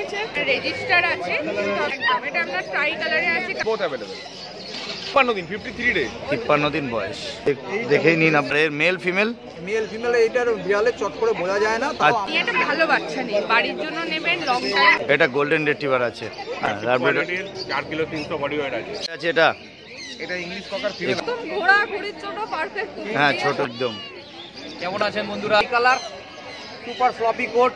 রয়েছে, রেজিস্টার আছে, এটা আপনার ট্রাই কালারে আছে। Both available. 53 দিন 53 ডে 53 দিন বয়স। দেখেই নিন আপনার মেল ফিমেল। মেল ফিমেল এইটার বিড়ালে চট করে বোঝা যায় না। এটা ভালো বাচ্চা নেই, বাড়ির জন্য নেবেন লং টাইম। এটা গোল্ডেন রিট্রিভার আছে। হ্যাঁ, 4 কিলো 300 বডি ওয়েট আছে। আছে এটা। এটা ইংলিশ ককার ফিমেল। একদম ঘোড়া ঘুড়ির জন্য পারফেক্ট। হ্যাঁ, ছোট একদম। কেমন আছেন বন্ধুরা? কালার সুপার ফ্লপি কোট,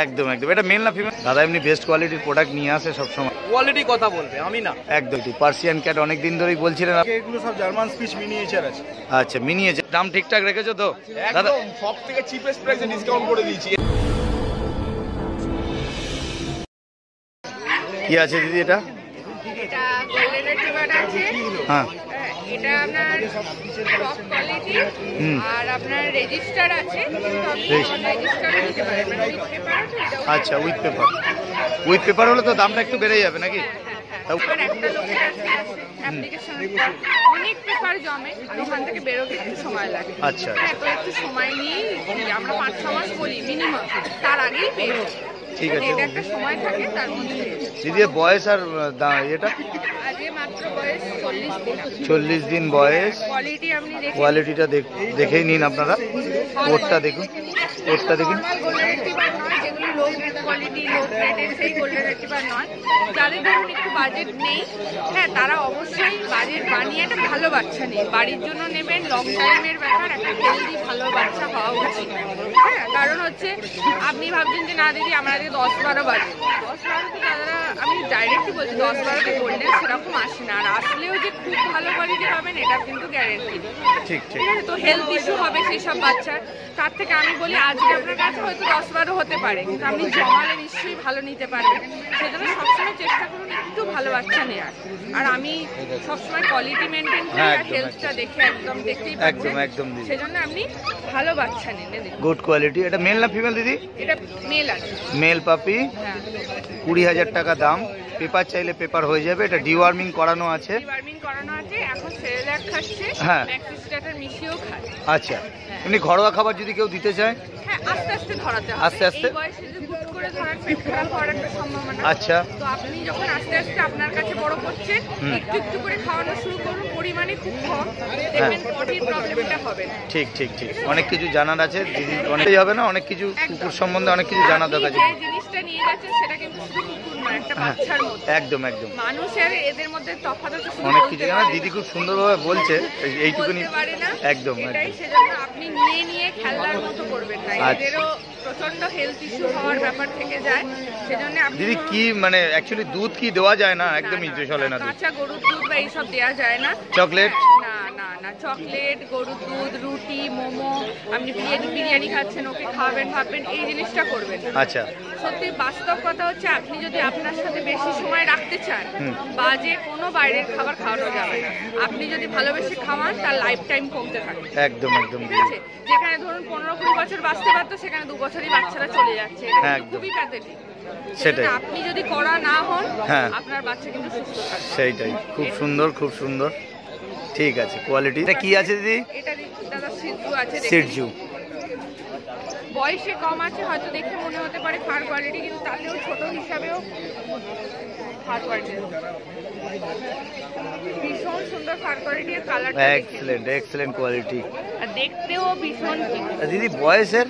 একদম একদম। এটা মেল না ফিমেল? দাদা এমনি বেস্ট কোয়ালিটির প্রোডাক্ট নিয়ে আসে সব সময়। কোয়ালিটি কথা বলবে, আমি না। একদম। পার্সিয়ান ক্যাট অনেক দিন ধরেই বলছিলেন। এগুলো সব জার্মান স্পিচ মিনিয়েচার আছে। আচ্ছা, মিনিয়েচার। দাম ঠিকঠাক রেখেছো তো দাদা? একদম সবথেকে চিপেস্ট প্রাইসে ডিসকাউন্ট করে দিয়েছি। কি আছে দিদি এটা? এটা গোল্ডেন রিট্রিভার আছে। হ্যাঁ, এটা আপনার টপ কোয়ালিটি আর আপনার রেজিস্টার আছে। রেজিস্টারও নিতে পারেন, মানে উইথ পেপার আছে এটা। আচ্ছা, উইথ পেপার। উইথ পেপার হলে তো দামটা একটু বেড়ে যাবে নাকি? আপনার একটা লোকের আছে অ্যাপ্লিকেশনের পর অনেক পেপার জমে, আর ওখান থেকে বেরোতে একটু সময় লাগে। আচ্ছা, হ্যাঁ, তো একটু সময় নিয়ে আমরা 5-6 মাস বলি মিনিমাম, তার আগেই পেয়ে যাই। ঠিক আছে। এটা একটা সময় থাকে, তার মধ্যে দিদি বয়স আর এটা? আজকে মাত্র বয়স 40 দিন। 40 দিন বয়স। কোয়ালিটি আপনি দেখুন, কোয়ালিটিটা দেখেই নিন আপনারা। কোটটা দেখুন, কোটটা দেখুন। নরমাল গোল্ডেন রিট্রিভার নয়, যেগুলো লো গ্রেড কোয়ালিটি, লো গ্রেডের সেই গোল্ডেন রিট্রিভার নয়। যাদের ধরুন একটু বাজেট নেই, হ্যাঁ, তারা অবশ্যই বাজেট বানিয়ে একটা ভালো বাচ্চা নেই, বাড়ির জন্য নেবেন। লং টাইমের ব্যাপার, একটা হেলদি ভালো বাচ্চা হওয়া উচিত। হ্যাঁ, কারণ হচ্ছে আপনি ভাবছেন যে না দিদি আমার আজকে 10-12 বাজে, 10-12তে দাদারা, আমি ডাইরেক্টলি বলছি 10-12তে গোল্ডেন সেরকম আসে না। আর আসলেও যে খুব ভালো কোয়ালিটি পাবেন এটা কিন্তু গ্যারেন্টি। ঠিক ঠিক। ঠিক আছে, তো হেলথ ইস্যু হবে সেই সব বাচ্চার। তার থেকে আমি বলি আজকে আপনার কাছে হয়তো 10-12 হতে পারে, কিন্তু আপনি জমালে নিশ্চয়ই ভালো নিতে পারবেন। সেজন্য সবসময় চেষ্টা করুন একটু ভালো বাচ্চা নেওয়ার। আর আমি সবসময় কোয়ালিটি মেনটেন করি আর হেলথটা দেখে একদম দেখতেই পাচ্ছেন। একদম দিদি। সেজন্য আপনি ভালো বাচ্চা নেন। Good quality. এটা মেল না ফিমেল দিদি? এটা মেল আছে। মেল পাপি। হ্যাঁ, 20,000 টাকা দাম। পেপার চাইলে পেপার হয়ে যাবে। এটা ডিওয়ার্মিং করানো আছে। ডিওয়ার্মিং করানো আছে, এখন সেরেলাক খাচ্ছে, হ্যাঁ, ম্যাক্সিস্টাটার মিশিয়েও খায়। আচ্ছা, এমনি ঘরোয়া খাবার যদি কেউ দিতে চায়? হ্যাঁ, আস্তে আস্তে ধরাতে হবে। আস্তে আস্তে? এই বয়সে যদি হুট করে ধরার পেট খারাপ হওয়ার একটা সম্ভাবনা। আচ্ছা। তো আপনি যখন আস্তে আস্তে আপনার কাছে বড় করছেন, একটু একটু করে খাওয়ানো শুরু করুন, পরিমাণে খুব কম, দেখবেন বডির প্রবলেমটা হবে না। ঠিক ঠিক ঠিক। অনেক কিছু জানার আছে দিদি, অনেকই হবে না, অনেক কিছু কুকুর সম্বন্ধে অনেক কিছু জানা দরকার। যে জিনিসটা নিয়ে যাচ্ছেন সেটা কিন্তু শুধু কুকুর নয়, একটা বাচ্চার মতো। একদম একদম। মানুষের এদের মধ্যে তফাৎ হচ্ছে শুধু অনেক বলতে কিছু জানা। পারে দিদি খুব সুন্দরভাবে বলছে, এইটুকুনি। বলতে পারে না, একদম এটাই। একদম। সেজন্য আপনি নিয়ে নিয়ে খেলার মতো করবেন না, আচ্ছা। এদেরও প্রচন্ড হেলথ ইস্যু হওয়ার ব্যাপার থেকে যায়। সেজন্য আপনি দিদি কি মানে অ্যাকচুয়ালি দুধ কি দেওয়া যায় না? একদমই চলে না দুধ। কাঁচা গরুর দুধ বা এইসব দেওয়া যায় না। চকলেট? না না না, চকলেট, গরুর দুধ, রুটি, মোমো, আপনি বিরিয়ানি খাচ্ছেন, ওকে খাওয়াবেন ভাববেন, এই জিনিসটা করবেন না। আচ্ছা। সত্যি বাস্তব কথা হচ্ছে, আপনি যদি আপনার সাথে বেশি সময় রাখতে চান, বাজে কোনো বাইরের খাবার খাওয়ানো যাবে না। আপনি যদি ভালোবেসে খাওয়ান, তার লাইফ টাইম কমতে থাকে। একদম একদম। ঠিক আছে, যেখানে ধরুন 15-20 বছর বাঁচতে পারতো, সেখানে 2 বছরই বাচ্চারা চলে যাচ্ছে। এটা হ্যাঁ, কিন্তু একদম। খুবই প্যাথেটিক। সেটাই। আপনি যদি করা না হন, হ্যাঁ, আপনার বাচ্চা কিন্তু সুস্থ থাকবে। সেইটাই। খুব সুন্দর, খুব সুন্দর। ঠিক আছে, কোয়ালিটি। এটা কি আছে দিদি? এটা দাদা সিজু আছে। সিজু। বয়সে কম আছে, হয়তো দেখে মনে হতে পারে ফার কোয়ালিটি, কিন্তু তাহলেও ছোট হিসাবেও ফার কোয়ালিটি। ভীষণ সুন্দর ফার কোয়ালিটি, আর কালারটা এক্সেলেন্ট এক্সেলেন্ট কোয়ালিটি। আর দেখতেও ভীষণ ঠিক। দিদি বয়সের?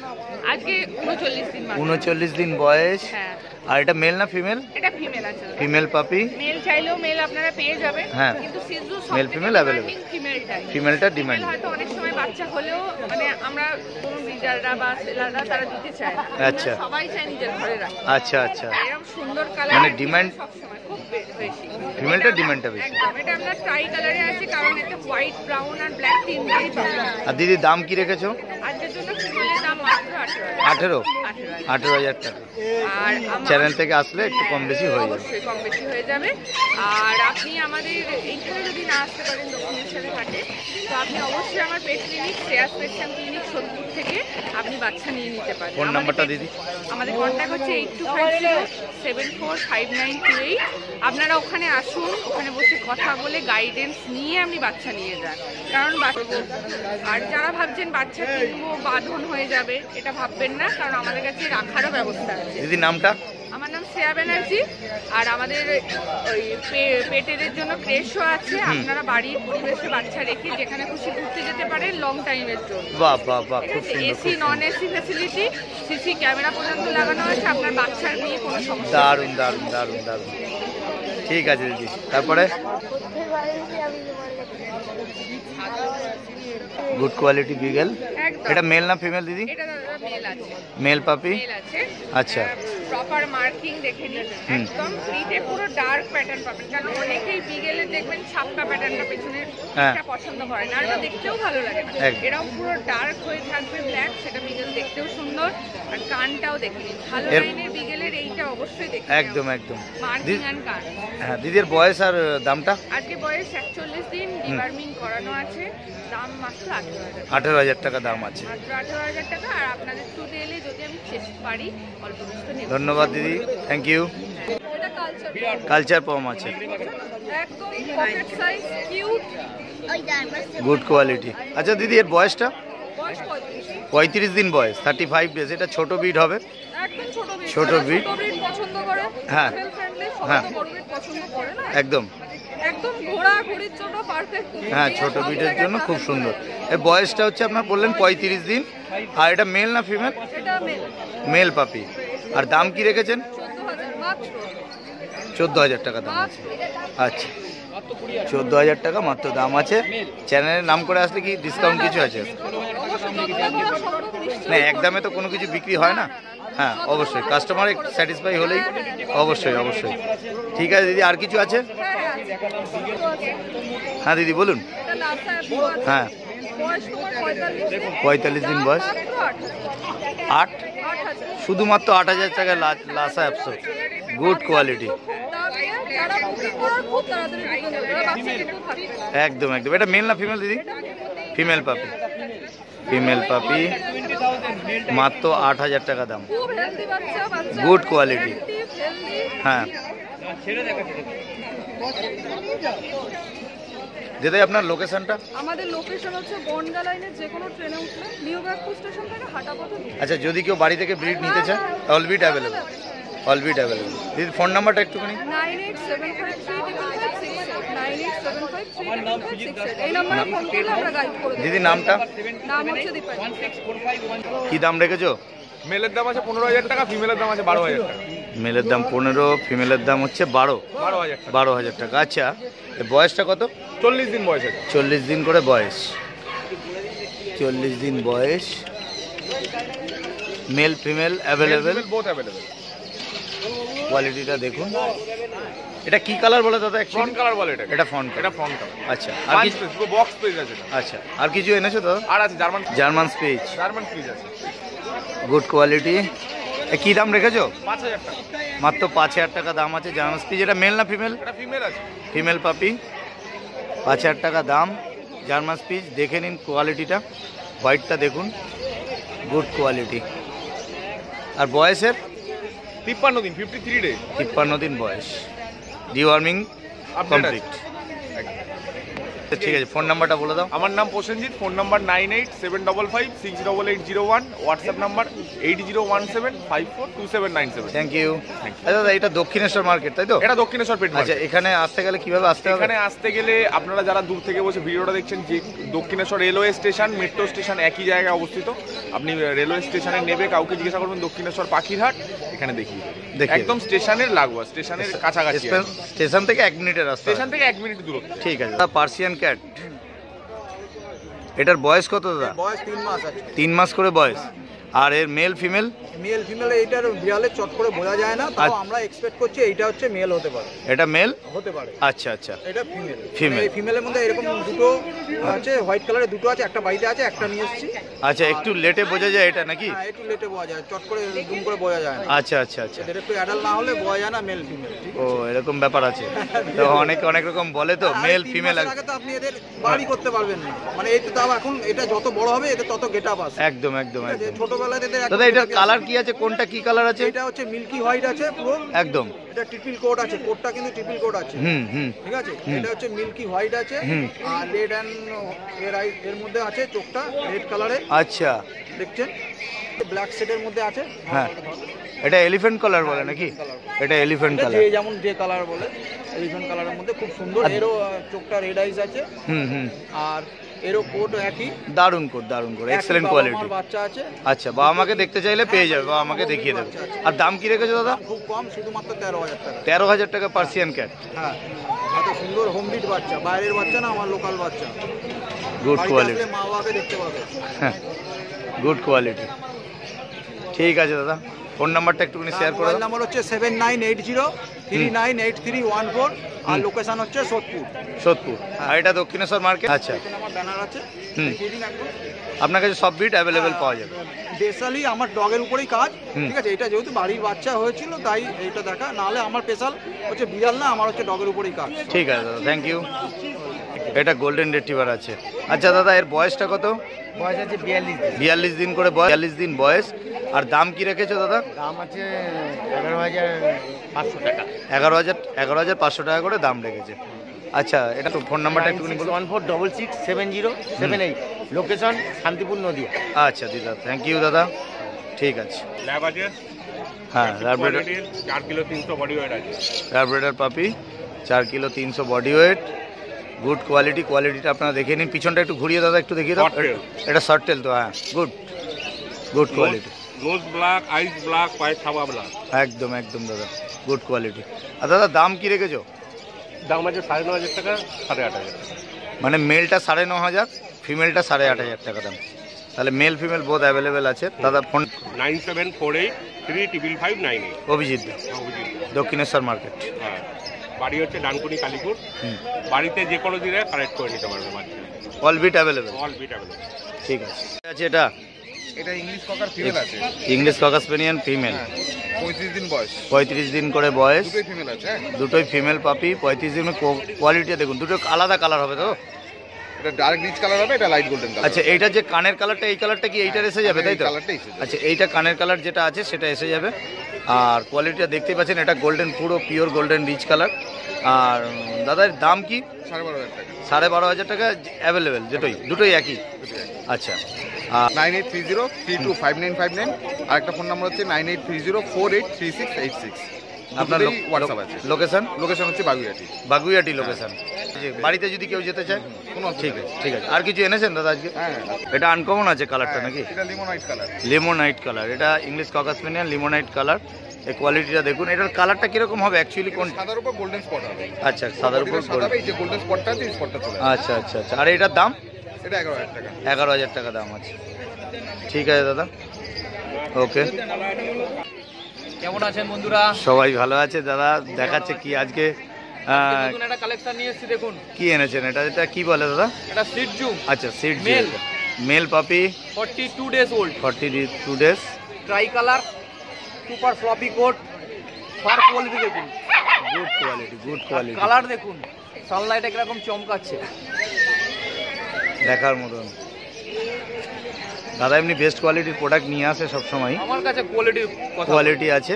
আজকে 39 দিন মাত্র। 39 দিন বয়স। হ্যাঁ। আর এটা মেল না ফিমেল? এটা ফিমেল আছে। ফিমেল পাপি। মেল চাইলেও মেল আপনারা পেয়ে যাবেন। হ্যাঁ, কিন্তু সিজু মেল ফিমেল অ্যাভেলেবল। ফিমেলটাই। ফিমেলটা ডিমান্ড। হয়তো অনেক সময় বাচ্চা হলেও মানে আমরা কোন ব্রিডাররা বা সেলাররা তারা দিতে চায় না। আচ্ছা। সবাই চায় নিজের ঘরে রাখতে। আচ্ছা আচ্ছা। এরকম সুন্দর কালার মানে ডিমান্ড সবসময় খুব বেশি। ফিমেলটা ডিমান্ডটা বেশি। একদম। এটা আমরা ট্রাই কালারে আছে, কারণ এতে হোয়াইট, ব্রাউন আর ব্ল্যাক তিনটেই পাবেন। আর দিদি দাম কি রেখেছো? আজকের জন্য ফিমেলের দাম মাত্র 18? 18,000 টাকা। আর চ্যানেল থেকে আসলে একটু কম বেশি হয়ে যাবে। অবশ্যই কম বেশি হয়ে যাবে। আর আপনি আমাদের এইখানে যদি না আসতে পারেন দক্ষিণেশ্বরে হাটে, তো আপনি অবশ্যই আমার pet clinic, Shreya spectrum clinic Sodepur থেকে আপনি বাচ্চা নিয়ে নিতে পারেন। ফোন নাম্বারটা দিদি? আমাদের কন্ট্যাক্ট হচ্ছে 8250745928। আপনারা ওখানে আসুন, ওখানে বসে কথা বলে গাইডেন্স নিয়ে আপনি বাচ্চা নিয়ে যান। কারণ আর যারা ভাবছেন বাচ্চা কিনবো বাঁধন হয়ে যাবে, এটা ভাববেন না, কারণ আমাদের কাছে রাখারও ব্যবস্থা আছে। দিদি নামটা? আমার শ্রেয়া ব্যানার্জি। আর আমাদের ওই পেটের জন্য ক্রেশও আছে, আপনারা বাড়ির পরিবেশে বাচ্চা রেখে যেখানে খুশি ঘুরতে যেতে পারেন লং টাইমের জন্য। বাহ বাহ বাহ, খুব সুন্দর, AC non AC facility, CC camera পর্যন্ত লাগানো আছে, আপনার বাচ্চার নিয়ে কোনো সমস্যা দারুণ দারুণ দারুণ দারুণ। ঠিক আছে দিদি, তারপরে গুড কোয়ালিটি বিগেল। একদম। এটা মেল না ফিমেল দিদি? এটা দাদা মেল আছে, মেল পাপি। মেল আছে। আচ্ছা। প্রপার মার্কিং দেখে নিন, একদম ফ্রিতে পুরো ডার্ক প্যাটার্ন পাবেন, কারণ অনেকেই বিগেলে দেখবেন ছাপটা প্যাটার্নটা পেছনে হ্যাঁ। এটা পছন্দ করে না, আর এটা দেখতেও ভালো লাগে না। একদম। এটাও পুরো ডার্ক হয়ে থাকবে ব্ল্যাক, সেটা বিগেল দেখতেও সুন্দর। আর কানটাও দেখে নিন, ভালো লাইনের বিগেলের এইটা অবশ্যই দেখে নিন। একদম একদম। মার্কিং এন্ড কান। হ্যাঁ, দিদির বয়স আর দামটা? আজকে বয়স 41 দিন, ডিওয়ার্মিং করানো আছে, দাম মাত্র 18,000 টাকা। 18,000 টাকা দাম আছে। মাত্র 18,000 টাকা। আর আপনাদের স্টুডিও এলে যদি আমি চেষ্টা পারি অল্প কিছু নেব। ধন্যবাদ দিদি, থ্যাংক ইউ। এটা কালচার কালচার পম আছে, একদম pocket size, cute, good quality. আচ্ছা দিদি, এর বয়সটা? বয়স 35। 35 দিন বয়স, 35 ডেজ। এটা ছোট বিট হবে? একদম ছোট ব্রিড। ছোট breed। ছোট ব্রিড পছন্দ করে, হ্যাঁ। ফ্যামিলি ফ্রেন্ডলি, সবাই হ্যাঁ। তো বড় ব্রিড পছন্দ করে না। একদম। একদম ঘোড়া ঘুড়ির জন্য পারফেক্ট। হ্যাঁ, ছোট বিটের জন্য খুব সুন্দর। এর বয়সটা হচ্ছে আপনার বললেন 35 দিন। আর এটা মেল না ফিমেল? এটা মেল। মেল পাপি। আর দাম কি রেখেছেন? 14,000 মাত্র। 14,000 টাকা দাম আছে। আচ্ছা, 14,000 টাকা মাত্র দাম আছে। চ্যানেলের নাম করে আসলে কি ডিসকাউন্ট কিছু আছে? অবশ্যই যতটা করা সম্ভব নিশ্চয়ই না, একদমে তো কোনো কিছু বিক্রি হয় না। হ্যাঁ, অবশ্যই কাস্টমার স্যাটিসফাই হলেই অবশ্যই অবশ্যই। ঠিক আছে দিদি, আর কিছু আছে? হ্যাঁ দিদি বলুন। এটা লাসা অ্যাপও আছে। হ্যাঁ, বয়স তোমার 45। 45 দিন বয়স। মাত্র 8, 8,000। শুধুমাত্র 8,000 টাকায় লাসা অ্যাপসো, গুড কোয়ালিটি। যারা বুকিং করার খুব তাড়াতাড়ি বুকিং করে, ওরা বাচ্চা কিন্তু থাকে। একদম একদম। এটা মেল না ফিমেল দিদি? ফিমেল পাপি। ফিমেল পাপি, মাত্র 8,000 টাকা দাম, খুব হেলদি বাচ্চা, বাচ্চা গুড কোয়ালিটি। Active, healthy. হ্যাঁ দিদি, আপনার লোকেশনটা? আমাদের লোকেশন হচ্ছে বনগা লাইনের যে কোনো ট্রেনে উঠলে নিউ ব্যাগপুর স্টেশন থেকে হাঁটা পথে। আচ্ছা, যদি কেউ বাড়ি থেকে ব্রিড নিতে চায় all breed available? All breed available. দিদি ফোন নাম্বারটা একটুখানি? 9875355568, 9875355568। এই নম্বরে ফোন করলে আমরা গাইড করে দেব। দিদি নামটা? নাম হচ্ছে দীপালি। কি দাম রেখেছো? মেলের দাম আছে 15,000 টাকা, ফিমেলের দাম আছে 12,000 টাকা। মেলের দাম 15, ফিমেলের দাম হচ্ছে 12,000 টাকা। 12,000 টাকা। আচ্ছা, এর বয়সটা কত? 40 দিন বয়স আছে। 40 দিন করে বয়স। 40 দিন বয়স, mail female available, both available. কোয়ালিটিটা দেখুন। এটা কি কালার বলে দাদা? ফ্রন্ট কালার বলে এটা। এটা ফ্রন্ট এটা ফ্রন্ট কালার। আচ্ছা, আর পাঁচ কিছু? পিস পুরো বক্স পেজ আছে এটা। আচ্ছা, আর কিছু এনেছো দাদা? আর আছে জার্মান জার্মান স্পিচ, জার্মান ফ্রিজ আছে। Good quality. কি দাম রেখেছো? 5,000 টাকা। মাত্র 5,000 টাকা দাম আছে জার্মান স্পিচ। এটা মেল না ফিমেল? এটা ফিমেল আছে। ফিমেল পাপি, 5,000 টাকা দাম। জার্মান স্পিচ দেখে নিন কোয়ালিটিটা, হোয়াইটটা দেখুন, গুড কোয়ালিটি। আর বয়সের? 53 দিন, 53 ডে। 53 দিন বয়স, ডিওয়ার্মিং কমপ্লিট। ঠিক আছে, ফোন নাম্বারটা বলে দাও। আমার নাম Prosenjit, phone number 9875568801, WhatsApp number 8017542797। Thank you. দাদা, এটা দক্ষিণেশ্বর মার্কেট তাই তো? এটা দক্ষিণেশ্বর পেট আচ্ছা, মার্কেট। এখানে আসতে গেলে কিভাবে আসতে হবে? এখানে আসতে গেলে আপনারা যারা দূর থেকে বসে ভিডিওটা দেখছেন, যে Dakshineswar railway station, metro station একই জায়গায় অবস্থিত। আপনি রেলওয়ে স্টেশনে নেবে, কাউকে জিজ্ঞাসা করবেন দক্ষিণেশ্বর পাখিরহাট, এখানে দেখিয়ে দেবে। একদম স্টেশনের লাগোয়া, স্টেশনের কাছাকাছি। স্টেশন থেকে 1 মিনিটের রাস্তা। স্টেশন থেকে 1 মিনিট দূরত্ব। ঠিক আছে। পার্সিয়ান ক্যাট, এটার বয়স কত দাদা? বয়স 3 মাস আছে। 3 মাস করে বয়স। আর এর মেল ফিমেল? মেল ফিমেল এইটার বিড়ালে চট করে বোঝা যায় না, তাও আমরা এক্সপেক্ট করছি এইটা হচ্ছে মেল হতে পারে। এটা মেল হতে পারে। আচ্ছা আচ্ছা। এটা ফিমেল। Female। এই ফিমেলের মধ্যে এরকম দুটো আছে, হোয়াইট কালারের দুটো আছে, একটা বাড়িতে আছে, একটা নিয়ে এসেছি। আচ্ছা, একটু লেটে বোঝা যায় এটা নাকি? হ্যাঁ, একটু লেটে বোঝা যায়, চট করে দুম করে বোঝা যায় না। আচ্ছা আচ্ছা আচ্ছা। এদের একটু অ্যাডাল্ট না হলে বোঝা যায় না মেল ফিমেল। ও, এরকম ব্যাপার আছে। তো অনেকে অনেক রকম বলে, তো মেল ফিমেল। আগে তো আপনি এদের বাড়ি করতে পারবেন না, মানে এই তো তাও এখন এটা যত বড় হবে এদের তত গেটআপ আসে। একদম একদম একদম। ছোটবেলা ছোটবেলাতে দাদা এটার কালার কি আছে, কোনটা কি কালার আছে? এটা হচ্ছে মিল্কি হোয়াইট আছে পুরো একদম। এটা ট্রিপল কোট আছে, কোটটা কিন্তু ট্রিপল কোট আছে। ঠিক আছে, এটা হচ্ছে মিল্কি হোয়াইট আছে আর রেড এন্ড এর মধ্যে আছে, চোখটা রেড কালারে। আচ্ছা, দেখছেন ব্ল্যাক সেটের মধ্যে আছে। হ্যাঁ, এটা এলিফ্যান্ট কালার বলে নাকি? এটা এলিফ্যান্ট কালার, যে যেমন যে কালার বলে, এলিফ্যান্ট কালারের মধ্যে খুব সুন্দর। এরও চোখটা রেড আইজ আছে। আর এরও কোট একই। দারুণ কোট, দারুণ কোট, এক্সেলেন্ট কোয়ালিটি। বাচ্চা আছে। আচ্ছা, বাবা মাকে দেখতে চাইলে পেয়ে যাবে, বাবা মাকে দেখিয়ে দেবে। আর দাম কি রেখেছো দাদা? খুব কম, শুধুমাত্র 13,000 টাকা। 13,000 টাকা পার্সিয়ান ক্যাট। হ্যাঁ, এত সুন্দর হোম বিট বাচ্চা, বাইরের বাচ্চা না, আমার লোকাল বাচ্চা। গুড কোয়ালিটি, মা বাবাকে দেখতে পাবে। হ্যাঁ, গুড কোয়ালিটি। ঠিক আছে দাদা, ফোন নাম্বারটা একটুখানি শেয়ার করে দাও। মোবাইল নাম্বার হচ্ছে 7980398314 আর লোকেশন হচ্ছে সোদপুর। সোদপুর, আর এটা দক্ষিণেশ্বর মার্কেট। আচ্ছা, এখানে আমার ব্যানার আছে। দেখিয়ে দিন একদম। আপনার কাছে সব বিট অ্যাভেলেবেল পাওয়া যাবে। স্পেশালি আমার ডগের উপরেই কাজ। ঠিক আছে, এটা যেহেতু বাড়ির বাচ্চা হয়েছিল তাই এইটা দেখা, নাহলে আমার স্পেশাল হচ্ছে বিড়াল না, আমার হচ্ছে ডগের উপরেই কাজ। ঠিক আছে দাদা, থ্যাংক ইউ। এটা গোল্ডেন রিট্রিভার আছে। আচ্ছা দাদা, এর বয়সটা কত? বয়স আছে 42 দিন করে বয়স, 42 দিন বয়স। আর দাম কি রেখেছো দাদা? দাম আছে 11,500 টাকা। 11,500 টাকা করে দাম রেখেছে। আচ্ছা, এটা তো ফোন নাম্বারটা একটুখানি বলুন। 14667078, লোকেশন শান্তিপুর নদিয়া। আচ্ছা দিদা, থ্যাংক ইউ দাদা। ঠিক আছে। ল্যাব আছে, হ্যাঁ, ল্যাব্রেডর 4 কিলো 300 বডি ওয়েট আছে। ল্যাব্রেডর পাপি 4 kilo 300 body weight, good quality. কোয়ালিটিটা আপনারা দেখে নিন। পিছনটা একটু ঘুরিয়ে দাদা, একটু দেখিয়ে দাও। এটা শর্ট টেল তো? হ্যাঁ, good good quality. Nose black, eyes black, পায়ে ছাবা ব্ল্যাক। একদম একদম দাদা, গুড কোয়ালিটি। আর দাদা দাম কি রেখেছো? দাম আছে 9,500 টাকা, 8,500 টাকা। মানে মেলটা 9,500, ফিমেলটা 8,500 টাকা দাম। তাহলে মেল ফিমেল বোধ অ্যাভেলেবেল আছে। দাদা ফোন 9748355598। অভিজিৎ দা, দক্ষিণেশ্বর মার্কেট। হ্যাঁ, বাড়ি হচ্ছে ডানকুনি কালীপুর। বাড়িতে যে কোনো দিনে কালেক্ট করে নিতে পারবে বাচ্চা। All bit available. All bit available. ঠিক আছে। আছে এটা এটা ইংলিশ ককার ফিমেল আছে। ইংলিশ ককার স্পেনিয়ান ফিমেল, 35 দিন বয়স। 35 দিন করে বয়স, দুটোই ফিমেল আছে। দুটোই ফিমেল পাপি। 35 দিন। কোয়ালিটি দেখুন, দুটো আলাদা কালার হবে তো? এটা ডার্ক রিচ কালার হবে, এটা লাইট গোল্ডেন কালার। আচ্ছা, এইটা যে কানের কালারটা, এই কালারটা কি এইটার এসে যাবে তাই তো? কালারটা এসে যাবে। আচ্ছা, এইটা কানের কালার যেটা আছে সেটা এসে যাবে। আর কোয়ালিটিটা দেখতেই পাচ্ছেন, এটা গোল্ডেন, পুরো পিওর গোল্ডেন রিচ কালার। আর দাদার দাম কি? 12,500 টাকা। 12,500 টাকা অ্যাভেলেবেল, দুটোই একই। আচ্ছা, 9830325959 আর একটা ফোন নাম্বার হচ্ছে 9830483686। আপনার হোয়াটসঅ্যাপ আছে। লোকেশন? লোকেশন হচ্ছে বাগুইয়াটি। বাগুইয়াটি লোকেশন। বাড়িতে যদি কেউ যেতে চায়? কোনো ঠিক আছে, ঠিক আছে। আর কিছু এনেছেন দাদা আজকে? হ্যাঁ, এটা আনকমন আছে কালারটা নাকি? এটা লিমোনাইট কালার। লেমোনাইট কালার, এটা ইংলিশ ককার স্পেনিয়ান লিমোনাইট কালার। এই কোয়ালিটিটা দেখুন। এটার কালারটা কিরকম হবে অ্যাকচুয়ালি? কোন? সাদার উপর গোল্ডেন স্পট হবে। আচ্ছা, সাদার উপর সাদা হবে, এই যে গোল্ডেন স্পটটা আছে, এই স্পটটা চলে আসবে। আচ্ছা আচ্ছা আচ্ছা। আর এটার দাম? এটা 11,000 টাকা। 11,000 টাকা দাম আছে। ঠিক আছে দাদা, ওকে। কেমন আছেন বন্ধুরা? সবাই ভালো আছে দাদা। দেখাচ্ছে কি আজকে নতুন একটা কালেকশন নিয়ে এসেছি, দেখুন। কি এনেছেন? এটা কি বলে দাদা? এটা সিটজু আচ্ছা, seat mail. Male puppy, 42 days old, 42 days, tricolour, super fluffy coat. Fur quality দেখুন, good quality, good quality. Colour দেখুন, সানলাইটে কিরকম চমকাচ্ছে, দেখার মতন। দাদা এমনি বেস্ট কোয়ালিটির প্রোডাক্ট নিয়ে আসে সব সময়। আমার কাছে কোয়ালিটির কথা। কোয়ালিটি আছে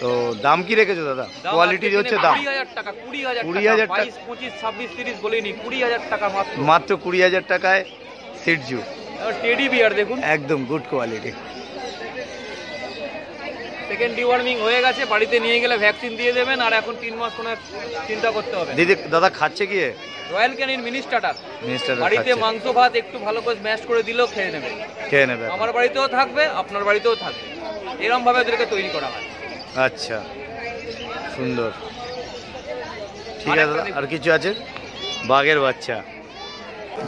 তো। দাম কি রেখেছো দাদা? কোয়ালিটি হচ্ছে দাম 20,000 টাকা। 20,000 টাকা। 22, 25, 26, 30 বলিনি, 20,000 টাকা মাত্র। মাত্র 20,000 টাকায় সিটজু। টেডি বিয়ার দেখুন, একদম গুড কোয়ালিটি। সেকেন্ড ডিওয়ার্মিং হয়ে গেছে, বাড়িতে নিয়ে গেলে ভ্যাকসিন দিয়ে দেবেন। আর এখন 3 মাস কোনো চিন্তা করতে হবে। দিদি দাদা খাচ্ছে কি? Royal Canin mini starter. বাড়িতে মাংস ভাত একটু ভালো করে স্ম্যাশ করে দিলেও খেয়ে নেবে। খেয়ে নেবে। আমার বাড়িতেও থাকবে, আপনার বাড়িতেও থাকবে। এরকম ভাবে ওদেরকে তৈরি করা হয়। আচ্ছা, সুন্দর। ঠিক আছে দাদা, আর কিছু আছে? বাঘের বাচ্চা,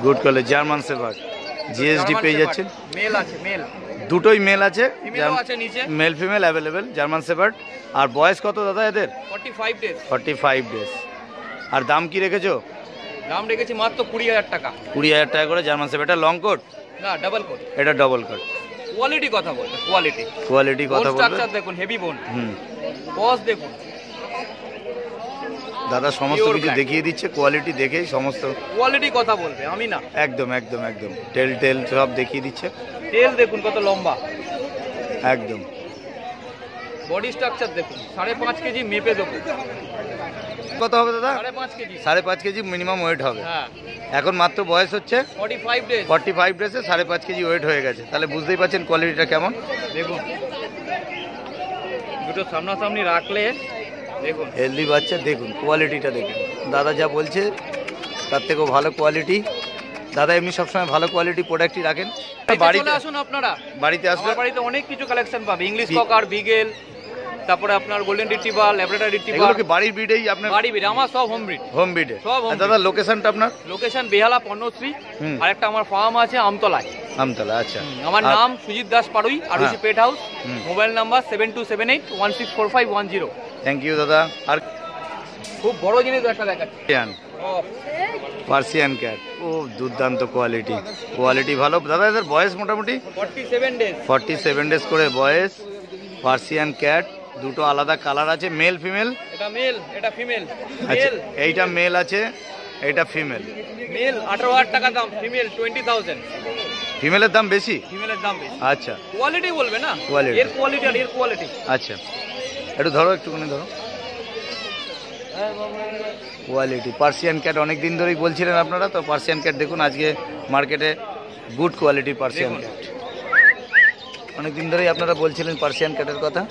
good quality, German shepherd, GSD পেয়ে যাচ্ছেন। মেল আছে, মেল দুটোই মেল আছে, ফিমেলও আছে নিচে, male female available, German shepherd. আর বয়স কত দাদা এদের? 45 ডেজ। 45 ডেজ। আর দাম কি রেখেছো? দাম রেখেছি মাত্র 20,000 টাকা। 20,000 টাকা করে জার্মান শেফার্ড। এটা লং কোট না, ডাবল কোট। এটা ডবল কোট। কোয়ালিটি কথা বলতে, কোয়ালিটি কথা বলবে। স্ট্রাকচার দেখুন, হেভি বোন। বস দেখুন দাদা, সমস্ত কিছু দেখিয়ে দিচ্ছে, কোয়ালিটি দেখেই সমস্ত কোয়ালিটি কথা বলবে, আমি না। একদম একদম একদম টেল সব দেখিয়ে দিচ্ছে। তেল দেখুন কত লম্বা, একদম। বডি স্ট্রাকচার দেখুন, 5.5 কেজি মেপে দেবো। কত হবে দাদা? 5.5 কেজি। 5.5 কেজি মিনিমাম ওয়েট হবে। হ্যাঁ, এখন মাত্র বয়স হচ্ছে 45 ডেজ। 45 ডেজে 5.5 কেজি ওয়েট হয়ে গেছে। তাহলে বুঝতেই পারছেন কোয়ালিটিটা কেমন। দেখুন দুটো সামনাসামনি রাখলে দেখুন হেলদি বাচ্চা, দেখুন কোয়ালিটিটা দেখুন। দাদা যা বলছে তার থেকেও ভালো কোয়ালিটি। দাদা এমনি সবসময় ভালো কোয়ালিটি প্রোডাক্টই রাখেন। বাড়িতে আসুন আপনারা, বাড়িতে আসলে আমার বাড়িতে অনেক কিছু কালেকশন পাবে। ইংলিশ ককার, বিগেল, তারপরে আপনার গোল্ডেন রিট্রিভার, ল্যাব্রাডর রিট্রিভার। এগুলো কি বাড়ির ব্রিডেই আপনার? বাড়ি ব্রিড, আমার সব হোম ব্রিড। হোম ব্রিডে সব home দাদা লোকেশনটা আপনার? লোকেশন বেহালা পণ্যশ্রী, হুম। আর একটা আমার ফার্ম আছে আমতলায়। আমতলা, আচ্ছা। আমার নাম সুজিত দাস পাড়ুই, আরুষি পেট হাউস। হুম। Mobile number 7278164510। থ্যাংক ইউ দাদা। আর খুব বড় জিনিস একটা দেখাচ্ছি। পার্সিয়ান ক্যাট, ও দুর্দান্ত কোয়ালিটি, কোয়ালিটি ভালো। দাদা এদের বয়স মোটামুটি 47 ডেজ। 47 ডেজ করে বয়স। পার্সিয়ান ক্যাট, দুটো আলাদা কালার আছে, মেল ফিমেল। এটা মেল, এটা ফিমেল। আচ্ছা, মেল, এইটা মেল আছে, এইটা ফিমেল। মেল 18,000 টাকা দাম, ফিমেল 20,000। ফিমেলের দাম বেশি? ফিমেলের দাম বেশি। আচ্ছা, কোয়ালিটি বলবে না, Quality। এর কোয়ালিটি আর এর কোয়ালিটি। আচ্ছা, একটু ধরো, একটুখানি ধরো। কোয়ালিটি পার্সিয়ান ক্যাট অনেক দিন ধরেই বলছিলেন আপনারা, তো পার্সিয়ান ক্যাট দেখুন আজকে মার্কেটে গুড কোয়ালিটি পার্সিয়ান ক্যাট। অনেক দিন ধরেই আপনারা বলছিলেন পার্সিয়ান ক্যাটের কথা,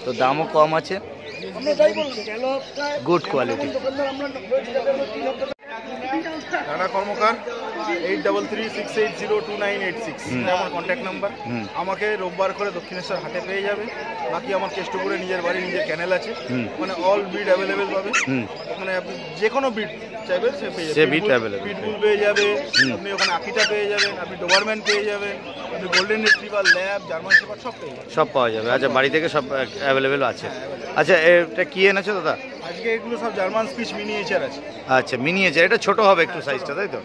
তো দামও কম আছে, গুড কোয়ালিটি। রানা কর্মকার 8336802986 আমার কন্ট্যাক্ট নাম্বার। আমাকে রোববার করে দক্ষিণেশ্বর হাটে পেয়ে যাবে। বাকি আমার কেষ্টপুরে নিজের বাড়ি, নিজের ক্যানেল আছে, মানে অল ব্রিড অ্যাভেলেবেল পাবে। মানে আপনি যে কোনো ব্রিড চাইবেন সে পেয়ে যাবে। পিটবুল পেয়ে যাবে, আপনি ওখানে আকিটা পেয়ে যাবেন, আপনি ডোবারম্যান পেয়ে যাবেন, আপনি golden retriever, lab, German shepherd সব পেয়ে যাবেন। সব পাওয়া যাবে। আচ্ছা, বাড়ি থেকে সব অ্যাভেলেবেল আছে। আচ্ছা, এটা কি এনেছো দাদা? আজকে এগুলো সব জার্মান স্পিচ মিনিয়েচার আছে। আচ্ছা, মিনিয়েচার, এটা ছোট হবে একটু সাইজটা, তাই তো?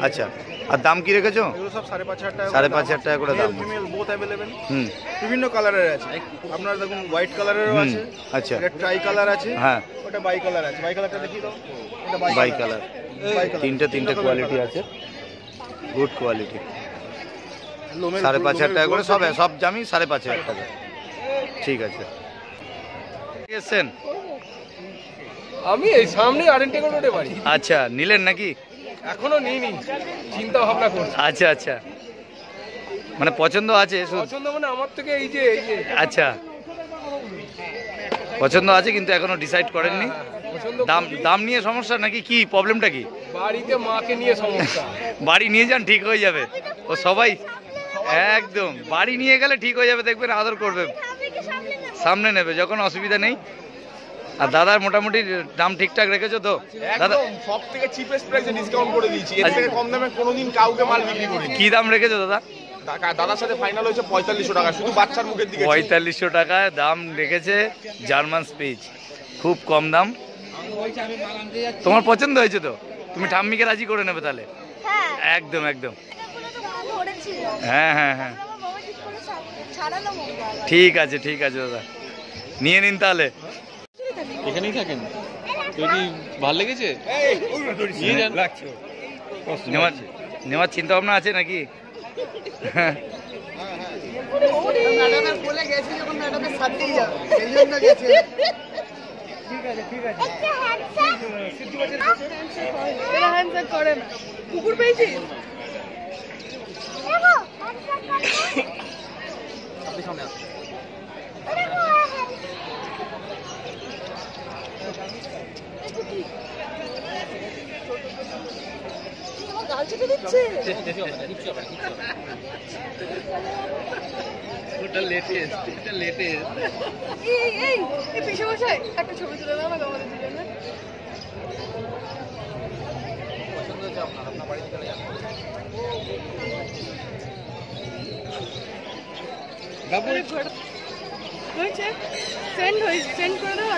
আচ্ছা, আর দাম কি রেখেছো? এগুলো সব 5,500 টাকা। 5,500 টাকা করে দাম। Female both available. হুম, বিভিন্ন কালারের আছে। আপনার দেখুন হোয়াইট কালারেরও আছে। আচ্ছা, এটা ট্রাই কালার আছে। হ্যাঁ, ওটা বাই কালার আছে। বাই কালারটা দেখিয়ে দাও। এটা বাই কালার। তিনটে কোয়ালিটি আছে, গুড কোয়ালিটি। 5,500 টাকা করে সব, সব জামি 5,500 টাকা। ঠিক আছে। এসছেন? আমি এই সামনে আরেন্টে রোডে বাড়ি। আচ্ছা, নিলেন নাকি? এখনো নিইনি, চিন্তা ভাবনা করছি। আচ্ছা আচ্ছা, মানে পছন্দ আছে? পছন্দ মানে আমার থেকে এই যে আচ্ছা, পছন্দ আছে কিন্তু এখনো ডিসাইড করেননি। দাম দাম নিয়ে সমস্যা নাকি, কি প্রবলেমটা কি? বাড়িতে মাকে নিয়ে সমস্যা। বাড়ি নিয়ে যান, ঠিক হয়ে যাবে। ও সবাই একদম বাড়ি নিয়ে গেলে ঠিক হয়ে যাবে, দেখবেন আদর করবে, সামনে নেবে যখন, অসুবিধা নেই। আর দাদার মোটামুটি দাম ঠিকঠাক রেখেছো তো? দাদা সব থেকে চিপেস্ট প্রাইসে ডিসকাউন্ট করে দিয়েছি। এর থেকে কম দামে কোনোদিন কাউকে মাল বিক্রি করিনি। কি দাম রেখেছো দাদা? দাদার সাথে ফাইনাল হয়েছে 4500 টাকা, শুধু বাচ্চার মুখের দিকে। 4500 টাকায় দাম রেখেছে জার্মান স্পিচ, খুব কম দাম। তোমার পছন্দ হয়েছে তো? তুমি ঠাম্মিকে রাজি করে নেবে তাহলে? একদম একদম। হ্যাঁ হ্যাঁ হ্যাঁ, ঠিক আছে ঠিক আছে দাদা, নিয়ে নিন তাহলে। এখানেই থাকেন, যদি ভালো লেগেছে নেওয়ার চিন্তা ভাবনা আছে নাকি? কুকুর পেয়েছিস? ওটা লেটেস্ট, এটা লেটেস্ট। এই পিসে বসাই একটা ছবি তুলে দাও না আমাদের দুজনে। পছন্দ হচ্ছে আপনার বাড়ি থেকে যান। হয়েছে, সেন্ড করে দাও।